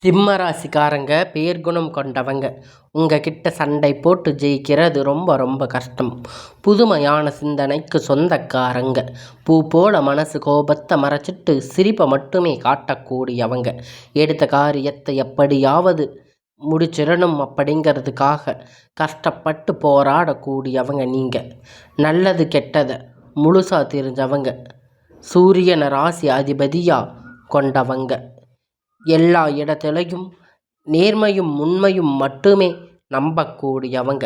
சிம்ம ராசிக்காரங்க பேர்குணம் கொண்டவங்க. உங்ககிட்ட சண்டை போட்டு ஜெயிக்கிறது ரொம்ப ரொம்ப கஷ்டம். புதுமையான சிந்தனைக்கு சொந்தக்காரங்க. பூ போல மனசு கோபத்தை மறைச்சிட்டு சிரிப்பை மட்டுமே காட்டக்கூடியவங்க. எடுத்த காரியத்தை எப்படியாவது முடிச்சிடணும் அப்படிங்கிறதுக்காக கஷ்டப்பட்டு போராடக்கூடியவங்க நீங்கள். நல்லது கெட்டதை முழுசாக தெரிஞ்சவங்க. சூரியனை ராசி அதிபதியாக கொண்டவங்க. எல்லா இடத்துலையும் நேர்மையும் உண்மையும் மட்டுமே நம்பக்கூடியவங்க.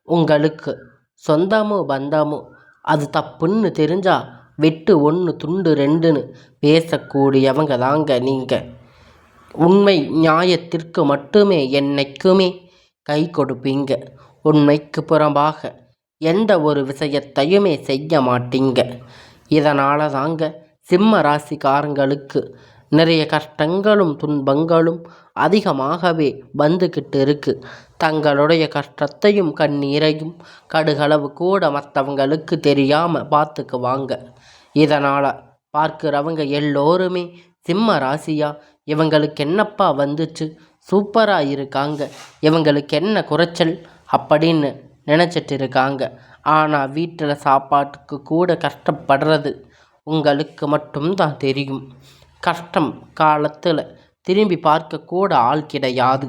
உங்களுக்கு சொந்தமோ பந்தமோ அது தப்புன்னு தெரிஞ்சா வெட்டு 1 துண்டு 2ன்னு பேசக்கூடியவங்க தாங்க நீங்கள். உண்மை நியாயத்திற்கு மட்டுமே என்னைக்குமே கை கொடுப்பீங்க. உண்மைக்கு புறம்பாக எந்த ஒரு விஷயத்தையுமே செய்ய மாட்டீங்க. இதனால தாங்க சிம்ம ராசிக்காரங்களுக்கு நிறைய கஷ்டங்களும் துன்பங்களும் அதிகமாகவே வந்துக்கிட்டு இருக்கு. தங்களுடைய கஷ்டத்தையும் கண்ணீரையும் கடுகளவு கூட மற்றவங்களுக்கு தெரியாமல் பார்த்துக்குவாங்க. இதனால் பார்க்குறவங்க எல்லோருமே சிம்ம ராசியா இவங்களுக்கு என்னப்பா வந்துச்சு, சூப்பராக இருக்காங்க, இவங்களுக்கு என்ன குறைச்சல் அப்படின்னு நினச்சிட்டு இருக்காங்க. ஆனால் வீட்டில் சாப்பாட்டுக்கு கூட கஷ்டப்படுறது உங்களுக்கு மட்டும்தான் தெரியும். கஷ்டம் காலத்தில் திரும்பி பார்க்கக்கூட ஆள் கிடையாது.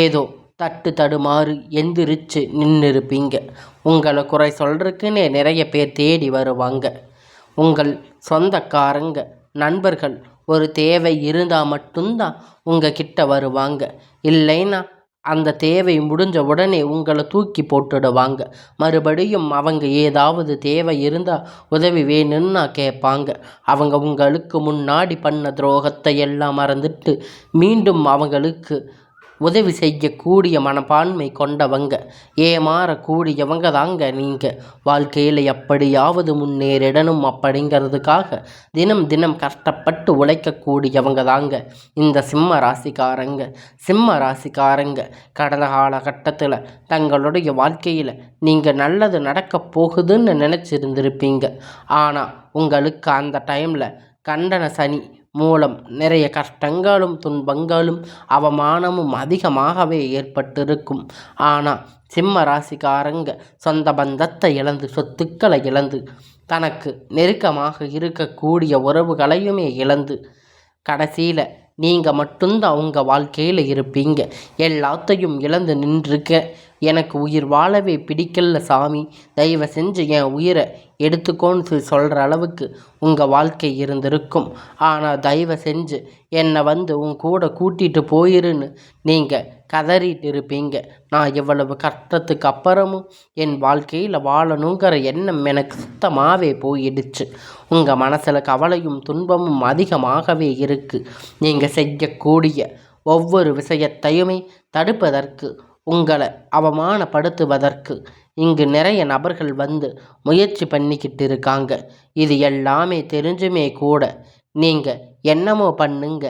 ஏதோ தட்டு தடுமாறு எந்திரிச்சு நின்றுருப்பீங்க. உங்களை குறை சொல்கிறதுக்குன்னே நிறைய பேர் தேடி வருவாங்க. உங்கள் சொந்தக்காரங்க நண்பர்கள் ஒரு தேவை இருந்தால் மட்டும்தான் உங்கள் கிட்ட வருவாங்க. இல்லைன்னா அந்த தேவை முடிஞ்ச உடனே உங்களை தூக்கி போட்டுடுவாங்க. மறுபடியும் அவங்க ஏதாவது தேவை இருந்தால் உதவி வேணும்னா கேட்பாங்க. அவங்க உங்களுக்கு முன்னாடி பண்ண துரோகத்தை எல்லாம் மறந்துட்டு மீண்டும் அவங்களுக்கு உதவி செய்யக்கூடிய மனப்பான்மை கொண்டவங்க. ஏமாறக்கூடியவங்க தாங்க நீங்கள். வாழ்க்கையில் எப்படியாவது முன்னேறிடணும் அப்படிங்கிறதுக்காக தினம் தினம் கஷ்டப்பட்டு உழைக்கக்கூடியவங்க தாங்க இந்த சிம்ம ராசிக்காரங்க. சிம்ம ராசிக்காரங்க கடந்த காலகட்டத்தில் தங்களுடைய வாழ்க்கையில் நீங்கள் நல்லது நடக்க போகுதுன்னு நினச்சிருந்துருப்பீங்க. ஆனால் உங்களுக்கு அந்த டைமில் கண்டன சனி மூலம் நிறைய கஷ்டங்களும் துன்பங்களும் அவமானமும் அதிகமாகவே ஏற்பட்டிருக்கும். ஆனால் சிம்ம ராசிக்காரங்க சொந்த பந்தத்தை இழந்து சொத்துக்களை இழந்து தனக்கு நெருக்கமாக இருக்கக்கூடிய உறவுகளையுமே இழந்து கடைசியில் நீங்கள் மட்டும்தான் உங்கள் வாழ்க்கையில் இருப்பீங்க. எல்லாத்தையும் இழந்து நின்றுருக்க எனக்கு உயிர் வாழவே பிடிக்கல சாமி, தயவு செஞ்சு என் உயிரை எடுத்துக்கோன்னு சொல்கிற அளவுக்கு உங்கள் வாழ்க்கை இருந்திருக்கும். ஆனால் தயவு செஞ்சு என்னை உன் கூட கூட்டிகிட்டு போயிருன்னு நீங்கள் கதறிட்டு இருப்பீங்க. நான் இவ்வளவு கஷ்டத்துக்கு அப்புறமும் என் வாழ்க்கையில் வாழணுங்கிற எண்ணம் எனக்கு சுத்தமாகவே போயிடுச்சு. உங்கள் மனசில் கவலையும் துன்பமும் அதிகமாகவே இருக்குது. நீங்கள் செய்யக்கூடிய ஒவ்வொரு விஷயத்தையுமே தடுப்பதற்கு, உங்களை அவமானப்படுத்துவதற்கு இங்கு நிறைய நபர்கள் முயற்சி பண்ணிக்கிட்டு இருக்காங்க. இது எல்லாமே தெரிஞ்சுமே கூட நீங்கள் என்னமோ பண்ணுங்க,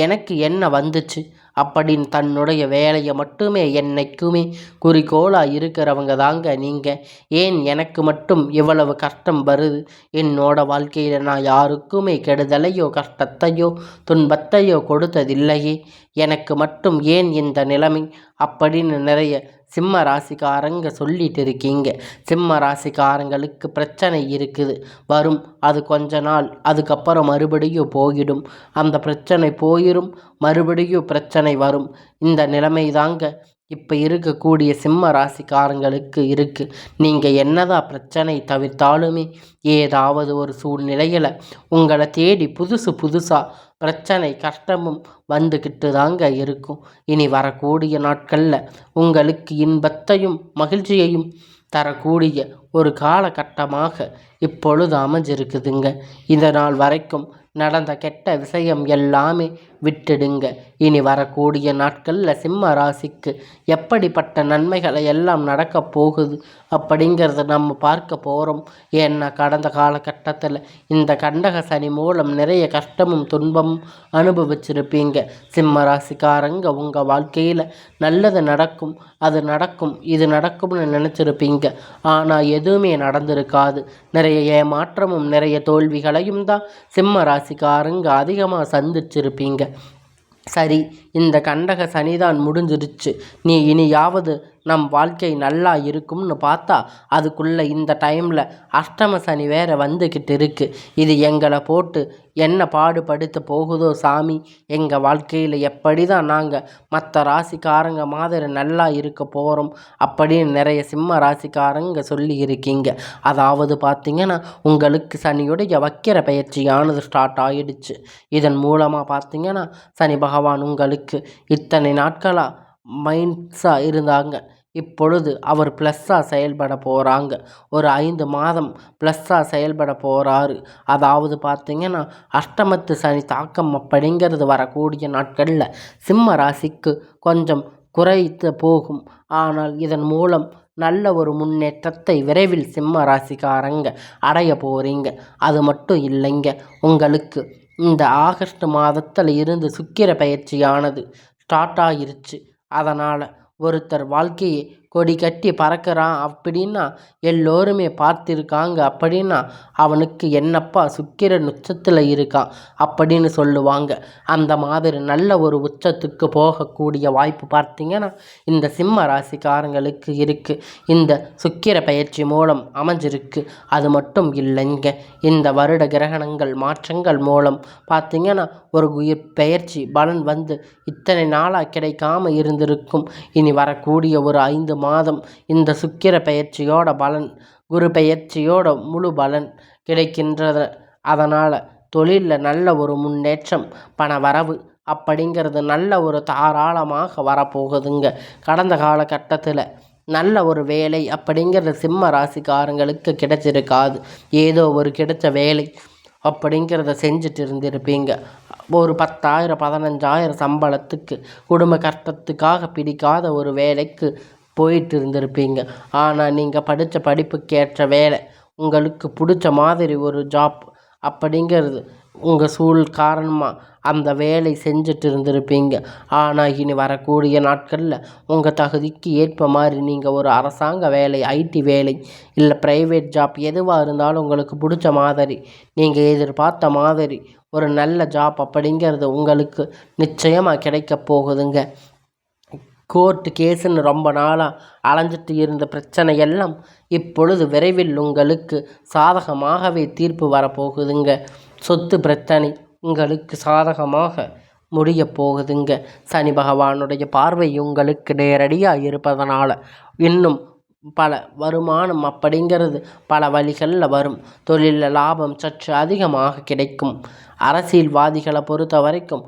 எனக்கு என்ன வந்துச்சு அப்படின்னு தன்னுடைய வேலையை மட்டுமே என்னைக்குமே குறிக்கோளாக இருக்கிறவங்க தாங்க நீங்கள். ஏன் எனக்கு மட்டும் இவ்வளவு கஷ்டம் வருது, என்னோட வாழ்க்கையில் நான் யாருக்குமே கெடுதலையோ கஷ்டத்தையோ துன்பத்தையோ கொடுத்ததில்லையே, எனக்கு மட்டும் ஏன் இந்த நிலைமை அப்படின்னு நிறைய சிம்ம ராசிக்காரங்க சொல்லிட்டு இருக்கீங்க. சிம்ம ராசிக்காரங்களுக்கு பிரச்சனை இருக்குது, வரும், அது கொஞ்ச நாள், அதுக்கப்புறம் மறுபடியும் போயிடும். அந்த பிரச்சனை போயிடும், மறுபடியும் பிரச்சனை வரும். இந்த நிலைமை தாங்க இப்போ இருக்கக்கூடிய சிம்ம ராசிக்காரங்களுக்கு இருக்குது. நீங்கள் என்னதான் பிரச்சனை தவிர்த்தாலுமே ஏதாவது ஒரு சூழ்நிலையில் உங்களை தேடி புதுசாக பிரச்சனை கஷ்டமும் வந்துக்கிட்டு தாங்க இருக்கும். இனி வரக்கூடிய நாட்களில் உங்களுக்கு இன்பத்தையும் மகிழ்ச்சியையும் தரக்கூடிய ஒரு காலகட்டமாக இப்பொழுது அமைஞ்சிருக்குதுங்க. இந்த நாள் வரைக்கும் நடந்த கெட்ட விஷயம் எல்லாமே விட்டுடுங்க. இனி வரக்கூடிய நாட்களில் சிம்ம ராசிக்கு எப்படிப்பட்ட நன்மைகளை எல்லாம் நடக்க போகுது அப்படிங்கிறத நம்ம பார்க்க போகிறோம். ஏன்னா கடந்த காலகட்டத்தில் இந்த கண்டக சனி மூலம் நிறைய கஷ்டமும் துன்பமும் அனுபவிச்சிருப்பீங்க. சிம்ம ராசிக்காரங்க உங்கள் வாழ்க்கையில் நல்லது நடக்கும், அது நடக்கும், இது நடக்கும்னு நினச்சிருப்பீங்க. ஆனால் எதுவுமே நடந்திருக்காது. நிறைய ஏமாற்றமும் நிறைய தோல்விகளையும் தான் சிம்ம ராசிக்காரங்க அதிகமாக சந்திச்சிருப்பீங்க. சரி, இந்த கண்டக சனிதான் முடிஞ்சிருச்சு. நீ இனியாவது நம் வாழ்க்கை நல்லா இருக்கும்னு பார்த்தா அதுக்குள்ள இந்த டைமில் அஷ்டம சனி வேற வந்துக்கிட்டு இருக்கு. இது எங்களை போட்டு என்ன பாடுபடுத்த போகுதோ சாமி. எங்கள் வாழ்க்கையில் எப்படி தான் நாங்கள் மற்ற ராசிக்காரங்க மாதிரி நல்லா இருக்க போகிறோம் அப்படின்னு நிறைய சிம்ம ராசிக்காரங்க சொல்லி இருக்கீங்க. அதாவது பார்த்தீங்கன்னா உங்களுக்கு சனியுடைய வக்கிர பயிற்சியானது ஸ்டார்ட் ஆகிடுச்சு. இதன் மூலமாக பார்த்தீங்கன்னா சனி பகவான் உங்களுக்கு இத்தனை நாட்களாக மைண்ட்ஸாக இருந்தாங்க. இப்பொழுது அவர் ப்ளஸ்ஸாக செயல்பட போகிறாங்க. ஒரு 5 மாதம் ப்ளஸ்ஸாக செயல்பட போகிறாரு. அதாவது பார்த்திங்கன்னா அஷ்டமத்து சனி தாக்கம் அப்படிங்கிறது வரக்கூடிய நாட்களில் சிம்ம ராசிக்கு கொஞ்சம் குறைத்து போகும். ஆனால் இதன் மூலம் நல்ல ஒரு முன்னேற்றத்தை விரைவில் சிம்ம ராசிக்காரங்க அடைய போகிறீங்க. அது மட்டும் இல்லைங்க, உங்களுக்கு இந்த ஆகஸ்ட் மாதத்தில் இருந்து சுக்கிர பயிற்சியானது ஸ்டார்ட் ஆகிருச்சு. அதனால் ஒருத்தர் வாழ்க்கையை கொடி கட்டி பறக்கிறான் அப்படின்னா எல்லோருமே பார்த்திருக்காங்க. அப்படின்னா அவனுக்கு என்னப்பா சுக்கிரன் உச்சத்தில் இருக்கான் அப்படின்னு சொல்லுவாங்க. அந்த மாதிரி நல்ல ஒரு உச்சத்துக்கு போகக்கூடிய வாய்ப்பு பார்த்திங்கன்னா இந்த சிம்ம ராசிக்காரங்களுக்கு இருக்குது. இந்த சுக்கிர பயிற்சி மூலம் அமைஞ்சிருக்கு. அது மட்டும் இல்லைங்க, இந்த வருட கிரகணங்கள் மாற்றங்கள் மூலம் பார்த்திங்கன்னா ஒரு பயிற்சி பலன் வந்து இத்தனை நாளாக கிடைக்காம இருந்திருக்கும். இனி வரக்கூடிய ஒரு 5 மாதம் இந்த சுக்கிர பயிற்சியோட பலன், குரு பயிற்சியோட முழு பலன் கிடைக்கின்றது. அதனால் தொழிலில் நல்ல ஒரு முன்னேற்றம், பண வரவு அப்படிங்கிறது நல்ல ஒரு தாராளமாக வரப்போகுதுங்க. கடந்த காலகட்டத்தில் நல்ல ஒரு வேலை அப்படிங்கிறது சிம்ம ராசிக்காரங்களுக்கு கிடைச்சிருக்காது. ஏதோ ஒரு கிடைச்ச வேலை அப்படிங்கிறத செஞ்சுட்டு இருந்திருப்பீங்க. ஒரு 10,000 15,000 சம்பளத்துக்கு குடும்ப கஷ்டத்துக்காக பிடிக்காத ஒரு வேலைக்கு போயிட்டு இருந்திருப்பீங்க. ஆனால் நீங்கள் படித்த படிப்புக்கு ஏற்ற வேலை, உங்களுக்கு பிடிச்ச மாதிரி ஒரு ஜாப் அப்படிங்கிறது உங்கள் சூழல் காரணமாக அந்த வேலை செஞ்சுட்டு இருந்திருப்பீங்க. ஆனால் இனி வரக்கூடிய நாட்களில் உங்கள் தகுதிக்கு ஏற்ப மாதிரி நீங்கள் ஒரு அரசாங்க வேலை, ஐடி வேலை இல்லை ப்ரைவேட் ஜாப் எதுவாக இருந்தாலும் உங்களுக்கு பிடிச்ச மாதிரி நீங்கள் எதிர்பார்த்த மாதிரி ஒரு நல்ல ஜாப் அப்படிங்கிறது உங்களுக்கு நிச்சயமாக கிடைக்க போகுதுங்க. கோர்ட்டு கேஸுன்னு ரொம்ப நாளாக அலைஞ்சிட்டு இருந்த பிரச்சனை எல்லாம் இப்பொழுது விரைவில் உங்களுக்கு சாதகமாகவே தீர்ப்பு வரப்போகுதுங்க. சொத்து பிரச்சனை உங்களுக்கு சாதகமாக முடிய போகுதுங்க. சனி பகவானுடைய பார்வை உங்களுக்கு நேரடியாக இருப்பதனால இன்னும் பல வருமானம் அப்படிங்கிறது பல வழிகளில் வரும். தொழிலில் லாபம் சற்று அதிகமாக கிடைக்கும். அரசியல்வாதிகளை பொறுத்த வரைக்கும்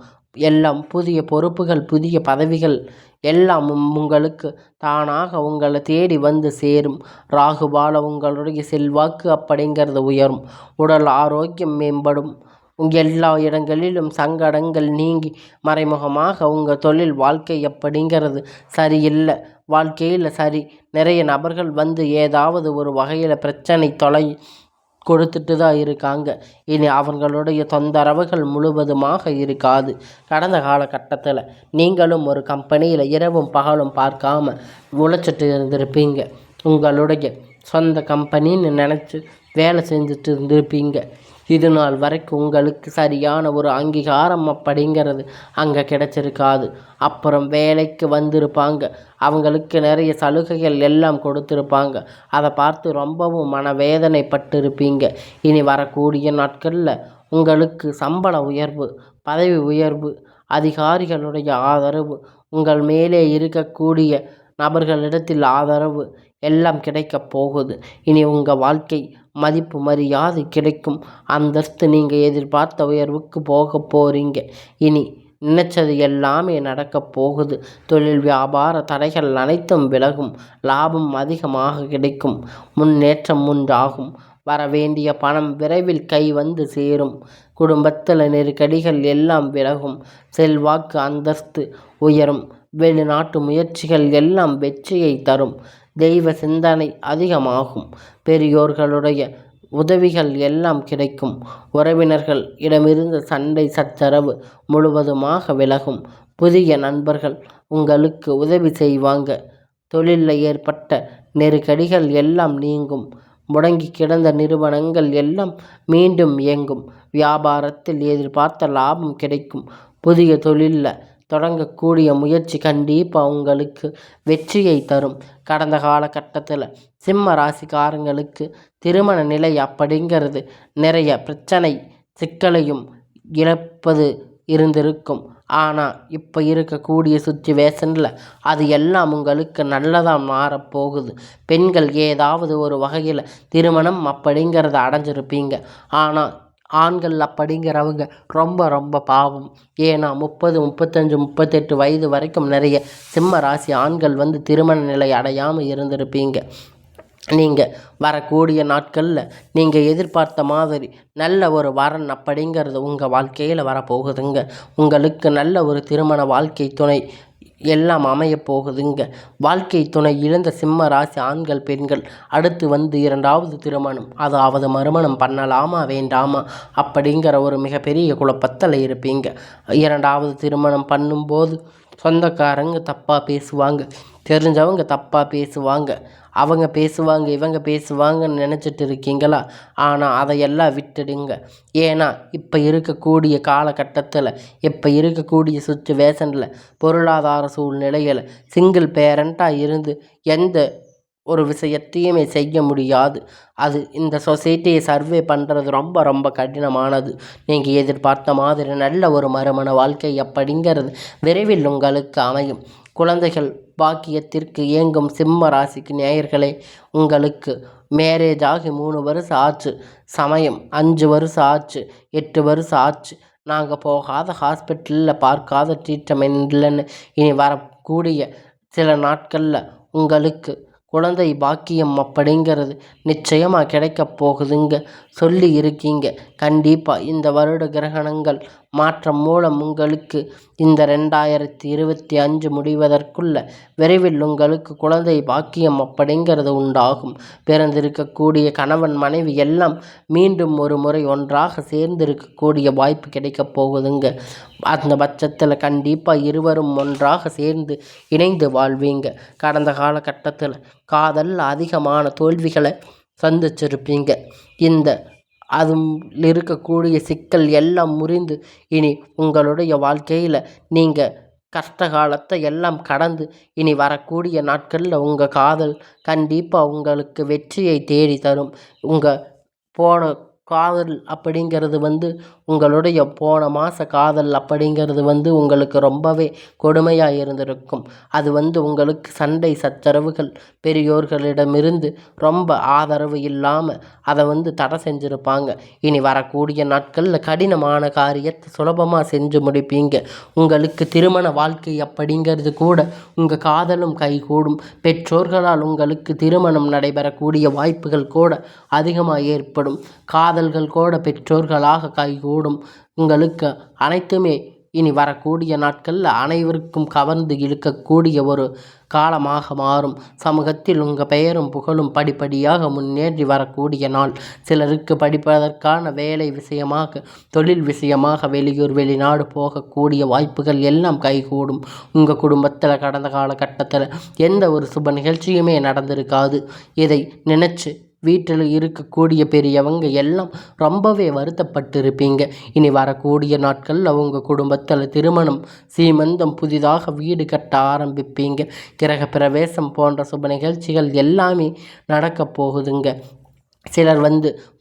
எல்லாம் புதிய பொறுப்புகள், புதிய பதவிகள் எல்லாம் உங்களுக்கு தானாக உங்களை தேடி வந்து சேரும். ராகுபால உங்களுடைய செல்வாக்கு அப்படிங்கிறது உயரும். உடல் ஆரோக்கியம் மேம்படும். எல்லா இடங்களிலும் சங்கடங்கள் நீங்கி மறைமுகமாக உங்கள் தொழில் வாழ்க்கை அப்படிங்கிறது சரியில்லை, வாழ்க்கையில் சரி, நிறைய நபர்கள் வந்து ஏதாவது ஒரு வகையில் பிரச்சனை தொலை கொடுத்துட்டு தான் இருக்காங்க. இனி அவங்களுடைய தொந்தரவுகள் முழுவதுமாக இருக்காது. கடந்த காலகட்டத்தில் நீங்களும் ஒரு கம்பெனியில் இரவும் பகலும் பார்க்காம உழைச்சிட்டு இருந்திருப்பீங்க. உங்களுடைய சொந்த கம்பெனின்னு நினச்சி வேலை செஞ்சுட்டு இருந்திருப்பீங்க. இது நாள் வரைக்கும் உங்களுக்கு சரியான ஒரு அங்கீகாரம் அப்படிங்கிறது அங்கே கிடச்சிருக்காது. அப்புறம் வேலைக்கு வந்திருப்பாங்க, அவங்களுக்கு நிறைய சலுகைகள் எல்லாம் கொடுத்துருப்பாங்க. அதை பார்த்து ரொம்பவும் மனவேதனைப்பட்டிருப்பீங்க. இனி வரக்கூடிய நாட்களில் உங்களுக்கு சம்பள உயர்வு, பதவி உயர்வு, அதிகாரிகளுடைய ஆதரவு, உங்கள் மேலே இருக்கக்கூடிய நபர்களிடத்தில் ஆதரவு எல்லாம் கிடைக்கப் போகுது. இனி உங்கள் வாழ்க்கை மதிப்பு மரியாதை கிடைக்கும். அந்தஸ்து நீங்கள் எதிர்பார்த்த உயர்வுக்கு போக போகிறீங்க. இனி நினைச்சது எல்லாமே நடக்கப் போகுது. தொழில் வியாபார தடைகள் அனைத்தும் விலகும். லாபம் அதிகமாக கிடைக்கும். முன்னேற்றம் உண்டாகும். வரவேண்டிய பணம் விரைவில் கை வந்து சேரும். குடும்பத்தில் நெருக்கடிகள் எல்லாம் விலகும். செல்வாக்கு அந்தஸ்து உயரும். வெளிநாட்டு முயற்சிகள் எல்லாம் வெற்றியை தரும். தெய்வ சிந்தனை அதிகமாகும். பெரியோர்களுடைய உதவிகள் எல்லாம் கிடைக்கும். உறவினர்கள் இடமிருந்து சண்டை சச்சரவு முழுவதுமாக விலகும். புதிய நண்பர்கள் உங்களுக்கு உதவி செய்வாங்க. தொழிலில் ஏற்பட்ட நெருக்கடிகள் எல்லாம் நீங்கும். முடங்கி கிடந்த நிறுவனங்கள் எல்லாம் மீண்டும் இயங்கும். வியாபாரத்தில் எதிர்பார்த்த லாபம் கிடைக்கும். புதிய தொழிலில் தொடங்கக்கூடிய முயற்சி கண்டிப்பாக உங்களுக்கு வெற்றியை தரும். கடந்த காலகட்டத்தில் சிம்ம ராசிக்காரங்களுக்கு திருமண நிலை அப்படிங்கிறது நிறைய பிரச்சனை சிக்கலையும் இழப்பது இருந்திருக்கும். ஆனால் இப்போ இருக்கக்கூடிய சுச்சுவேஷனில் அது எல்லாம் உங்களுக்கு நல்லதாக மாறப்போகுது. பெண்கள் ஏதாவது ஒரு வகையில் திருமணம் அப்படிங்கிறத அடைஞ்சிருப்பீங்க. ஆனால் ஆண்கள் அப்படிங்கிறவங்க ரொம்ப ரொம்ப பாவம். ஏன்னா 30, 35, 38 வயது வரைக்கும் நிறைய சிம்ம ராசி ஆண்கள் திருமண நிலை அடையாமல் இருந்திருப்பீங்க. நீங்கள் வரக்கூடிய நாட்களில் நீங்கள் எதிர்பார்த்த மாதிரி நல்ல ஒரு வரன் அப்படிங்கிறது உங்கள் வாழ்க்கையில் வரப்போகுதுங்க. உங்களுக்கு நல்ல ஒரு திருமண வாழ்க்கை துணை எல்லாம் அமையப் போகுதுங்க. வாழ்க்கை துணை இழந்த சிம்ம ராசி ஆண்கள் பெண்கள் அடுத்து 2வது திருமணம், அதாவது மறுமணம் பண்ணலாமா வேண்டாமா அப்படிங்கிற ஒரு மிகப்பெரிய குழப்பத்தில் இருப்பீங்க. 2வது திருமணம் பண்ணும்போது சொந்தக்காரங்க தப்பாக பேசுவாங்க, தெரிஞ்சவங்க தப்பாக பேசுவாங்க, அவங்க பேசுவாங்க இவங்க பேசுவாங்கன்னு நினச்சிட்டு இருக்கீங்களா? ஆனால் அதையெல்லாம் விட்டுடுங்க. ஏன்னா இப்போ இருக்கக்கூடிய காலகட்டத்தில் இப்போ இருக்கக்கூடிய சுச்சுவேஷனில் பொருளாதார சூழ்நிலையில் சிங்கிள் பேரண்ட்டாக இருந்து எந்த ஒரு விஷயத்தையுமே செய்ய முடியாது. அது இந்த சொசைட்டியை சர்வே பண்ணுறது ரொம்ப ரொம்ப கடினமானது. நீங்கள் எதிர்பார்த்த மாதிரி நல்ல ஒரு மறுமண வாழ்க்கை அப்படிங்கிறது விரைவில் உங்களுக்கு அமையும். குழந்தைகள் பாக்கியத்திற்கு ஏங்கும் சிம்ம ராசிக்கு நேயர்களே, உங்களுக்கு மேரேஜ் ஆகி 3 வருஷம் ஆச்சு, சமயம் 5 வருஷம் ஆச்சு, 8 வருஷம் ஆச்சு, நாங்கள் போகாத ஹாஸ்பிட்டலில் பார்க்காத ட்ரீட்மெண்ட் இல்லைன்னு இனி வரக்கூடிய சில நாட்களில் உங்களுக்கு குழந்தை பாக்கியம் அப்படிங்கிறது நிச்சயமாக கிடைக்கப் போகுதுங்க. சொல்லி இருக்கீங்க. கண்டிப்பாக இந்த வருட கிரகணங்கள் மாற்றம் மூலம் உங்களுக்கு இந்த 2025 முடிவதற்குள்ள விரைவில் உங்களுக்கு குழந்தை பாக்கியம் அப்படிங்கிறது உண்டாகும். பிறந்திருக்கக்கூடிய கணவன் மனைவி எல்லாம் மீண்டும் ஒரு முறை ஒன்றாக சேர்ந்திருக்கக்கூடிய வாய்ப்பு கிடைக்கப் போகுதுங்க. அந்த பட்சத்தில் கண்டிப்பாக இருவரும் ஒன்றாக சேர்ந்து இணைந்து வாழ்வீங்க. கடந்த காலகட்டத்தில் காதலில் அதிகமான தோல்விகளை சந்திச்சிருப்பீங்க. இந்த அதில் இருக்கக்கூடிய சிக்கல் எல்லாம் முறிந்து இனி உங்களுடைய வாழ்க்கையில் நீங்கள் கஷ்ட காலத்தை எல்லாம் கடந்து இனி வரக்கூடிய நாட்களில் உங்கள் காதல் கண்டிப்பாக உங்களுக்கு வெற்றியை தேடி தரும். உங்கள் போன காதல் அப்படிங்கிறது உங்களுடைய போன மாத காதல் அப்படிங்கிறது உங்களுக்கு ரொம்பவே கொடுமையாக இருந்திருக்கும். அது உங்களுக்கு சண்டை சச்சரவுகள் பெரியோர்களிடமிருந்து ரொம்ப ஆதரவு இல்லாமல் அதை தடை செஞ்சுருப்பாங்க. இனி வரக்கூடிய நாட்களில் கடினமான காரியத்தை சுலபமாக செஞ்சு முடிப்பீங்க. உங்களுக்கு திருமண வாழ்க்கை அப்படிங்கிறது கூட உங்கள் காதலும் கைகூடும். பெற்றோர்களால் உங்களுக்கு திருமணம் நடைபெறக்கூடிய வாய்ப்புகள் கூட அதிகமாக ஏற்படும். காதல்கள் கூட பெற்றோர்களாக கைகூடும். உங்களுக்கு அனைத்துமே இனி வரக்கூடிய நாட்களில் அனைவருக்கும் கவர்ந்து இழுக்கக்கூடிய ஒரு காலமாக மாறும். சமூகத்தில் உங்கள் பெயரும் புகழும் படிப்படியாக முன்னேறி வரக்கூடிய நாள். சிலருக்கு படிப்பதற்கான வேலை விஷயமாக தொழில் விஷயமாக வெளியூர் வெளிநாடு போகக்கூடிய வாய்ப்புகள் எல்லாம் கைகூடும். உங்கள் குடும்பத்தில் கடந்த காலகட்டத்தில் எந்த ஒரு சுப நிகழ்ச்சியுமே நடந்திருக்காது. இதை நினச்சி வீட்டில் இருக்கக்கூடிய பெரியவங்க எல்லாம் ரொம்பவே வருத்தப்பட்டிருப்பீங்க. இனி வரக்கூடிய நாட்களில் உங்கள் குடும்பத்தில் திருமணம் சீமந்தம் புதிதாக வீடு கட்ட ஆரம்பிப்பீங்க. கிரக பிரவேசம் போன்ற சுப நிகழ்ச்சிகள் எல்லாமே நடக்கப் போகுதுங்க. சிலர்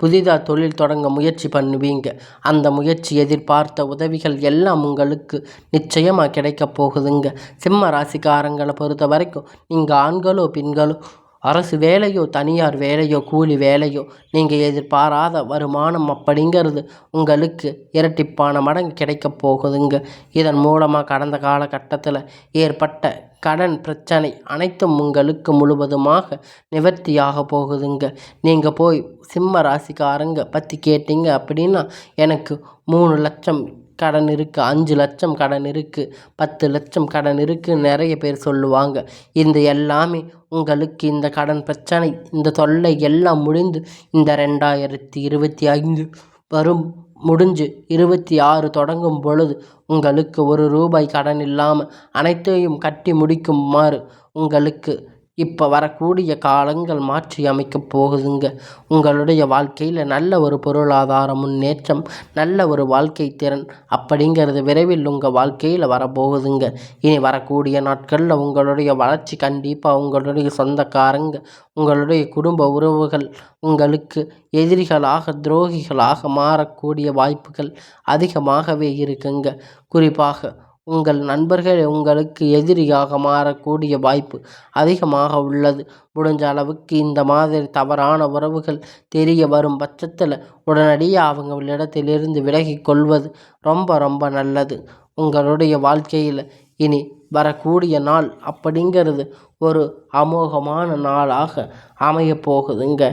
புதிதாக தொழில் தொடங்க முயற்சி பண்ணுவீங்க. அந்த முயற்சி எதிர்பார்த்த உதவிகள் எல்லாம் உங்களுக்கு நிச்சயமாக கிடைக்கப் போகுதுங்க. சிம்ம ராசிக்காரங்களை பொறுத்த வரைக்கும் நீங்கள் ஆண்களோ பெண்களோ அரசு வேலையோ தனியார் வேலையோ கூலி வேலையோ நீங்கள் எதிர்பாராத வருமானம் அப்படிங்கிறது உங்களுக்கு இரட்டிப்பான மடங்கு கிடைக்கப் போகுதுங்க. இதன் மூலமாக கடந்த காலகட்டத்தில் ஏற்பட்ட கடன் பிரச்சனை அனைத்தும் உங்களுக்கு முழுவதுமாக நிவர்த்தியாக போகுதுங்க. நீங்கள் போய் சிம்ம ராசிக்காரங்க பற்றி கேட்டீங்க அப்படின்னா எனக்கு 3 லட்சம் கடன் இருக்குது, 5 லட்சம் கடன் இருக்குது, 10 லட்சம் கடன் இருக்குன்னு நிறைய பேர் சொல்லுவாங்க. இந்த எல்லாமே உங்களுக்கு இந்த கடன் பிரச்சனை இந்த தொல்லை எல்லாம் முடிந்து இந்த 2025 வரும் முடிஞ்சு 26 தொடங்கும் பொழுது உங்களுக்கு 1 ரூபாய் கடன் இல்லாமல் அனைத்தையும் கட்டி முடிக்குமாறு உங்களுக்கு இப்போ வரக்கூடிய காலங்கள் மாற்றி அமைக்கப் போகுதுங்க. உங்களுடைய வாழ்க்கையில் நல்ல ஒரு பொருளாதார முன்னேற்றம், நல்ல ஒரு வாழ்க்கை திறன் அப்படிங்கிறது விரைவில் உங்கள் வாழ்க்கையில் வரப்போகுதுங்க. இனி வரக்கூடிய நாட்களில் உங்களுடைய வளர்ச்சி கண்டிப்பாக உங்களுடைய சொந்தக்காரங்க, உங்களுடைய குடும்ப உறவுகள் உங்களுக்கு எதிரிகளாக, துரோகிகளாக மாறக்கூடிய வாய்ப்புகள் அதிகமாகவே இருக்குங்க. குறிப்பாக உங்கள் நண்பர்கள் உங்களுக்கு எதிரியாக மாறக்கூடிய வாய்ப்பு அதிகமாக உள்ளது. முடிஞ்ச அளவுக்கு இந்த மாதிரி தவறான உறவுகள் தெரிய வரும் பட்சத்தில் உடனடியாக அவங்களிடத்திலிருந்து விலகிக் கொள்வது ரொம்ப ரொம்ப நல்லது. உங்களுடைய வாழ்க்கையில் இனி வரக்கூடிய நாள் அப்படிங்கிறது ஒரு அமோகமான நாளாக அமையப் போகுதுங்க.